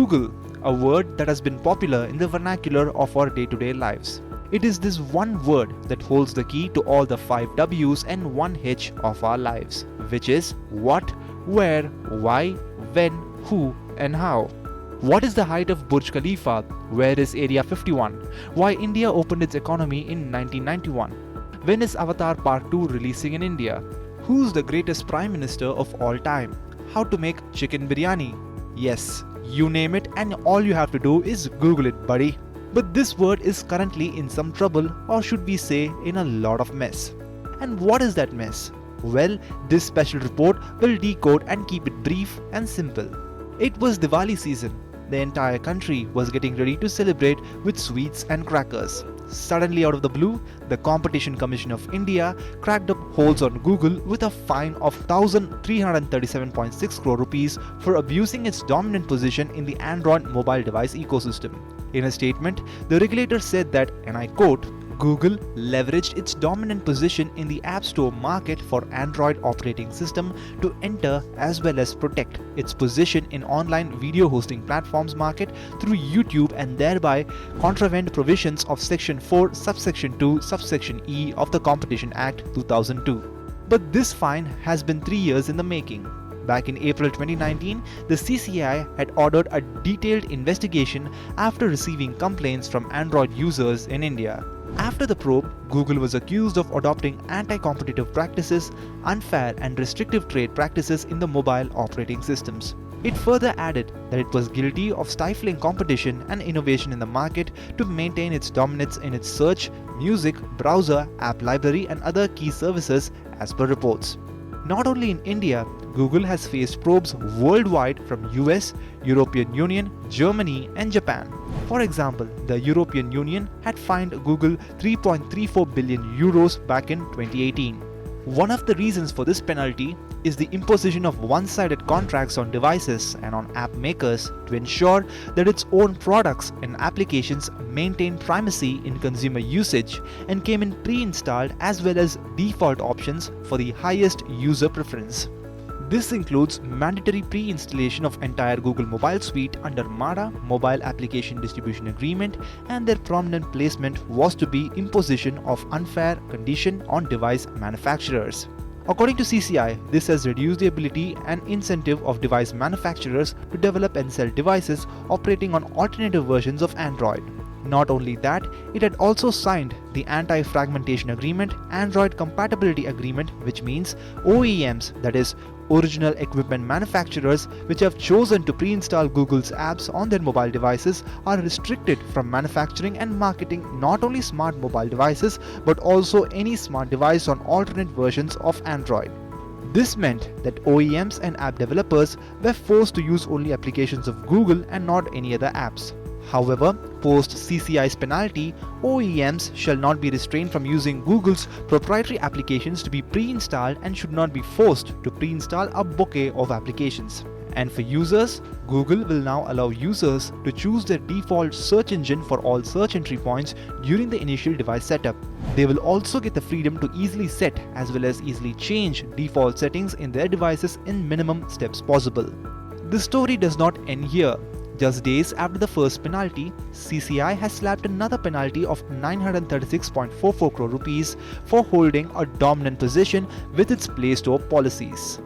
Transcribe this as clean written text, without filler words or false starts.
Google, a word that has been popular in the vernacular of our day-to-day lives. It is this one word that holds the key to all the 5 W's and 1 H of our lives, which is what, where, why, when, who, and how. What is the height of Burj Khalifa? Where is Area 51? Why India opened its economy in 1991? When is Avatar Part 2 releasing in India? Who's the greatest Prime Minister of all time? How to make chicken biryani? Yes, you name it, and all you have to do is Google it, buddy. But this word is currently in some trouble, or should we say in a lot of mess. And what is that mess? Well, this special report will decode and keep it brief and simple. It was Diwali season. The entire country was getting ready to celebrate with sweets and crackers. Suddenly out of the blue, the Competition Commission of India cracked up holes on Google with a fine of 1,337.6 crore rupees for abusing its dominant position in the Android mobile device ecosystem. In a statement, the regulator said that, and I quote, Google leveraged its dominant position in the App Store market for Android operating system to enter as well as protect its position in online video hosting platforms market through YouTube and thereby contravened provisions of Section 4, Subsection 2, Subsection E of the Competition Act 2002. But this fine has been 3 years in the making. Back in April 2019, the CCI had ordered a detailed investigation after receiving complaints from Android users in India. After the probe, Google was accused of adopting anti-competitive practices, unfair and restrictive trade practices in the mobile operating systems. It further added that it was guilty of stifling competition and innovation in the market to maintain its dominance in its search, music, browser, app library and other key services as per reports. Not only in India, Google has faced probes worldwide from US, European Union, Germany and Japan. For example, the European Union had fined Google 3.34 billion euros back in 2018. One of the reasons for this penalty is the imposition of one-sided contracts on devices and on app makers to ensure that its own products and applications maintain primacy in consumer usage and came in pre-installed as well as default options for the highest user preference. This includes mandatory pre-installation of entire Google Mobile Suite under MADA Mobile Application Distribution Agreement, and their prominent placement was to be imposition of unfair condition on device manufacturers. According to CCI, this has reduced the ability and incentive of device manufacturers to develop and sell devices operating on alternative versions of Android. Not only that, it had also signed the Anti-Fragmentation Agreement, Android Compatibility Agreement, which means OEMs, that is, original equipment manufacturers, which have chosen to pre-install Google's apps on their mobile devices are restricted from manufacturing and marketing not only smart mobile devices but also any smart device on alternate versions of Android. This meant that OEMs and app developers were forced to use only applications of Google and not any other apps. However, post CCI's penalty, OEMs shall not be restrained from using Google's proprietary applications to be pre-installed and should not be forced to pre-install a bouquet of applications. And for users, Google will now allow users to choose their default search engine for all search entry points during the initial device setup. They will also get the freedom to easily set as well as easily change default settings in their devices in minimum steps possible. The story does not end here. Just days after the first penalty, CCI has slapped another penalty of 936.44 crore rupees for holding a dominant position with its Play Store policies.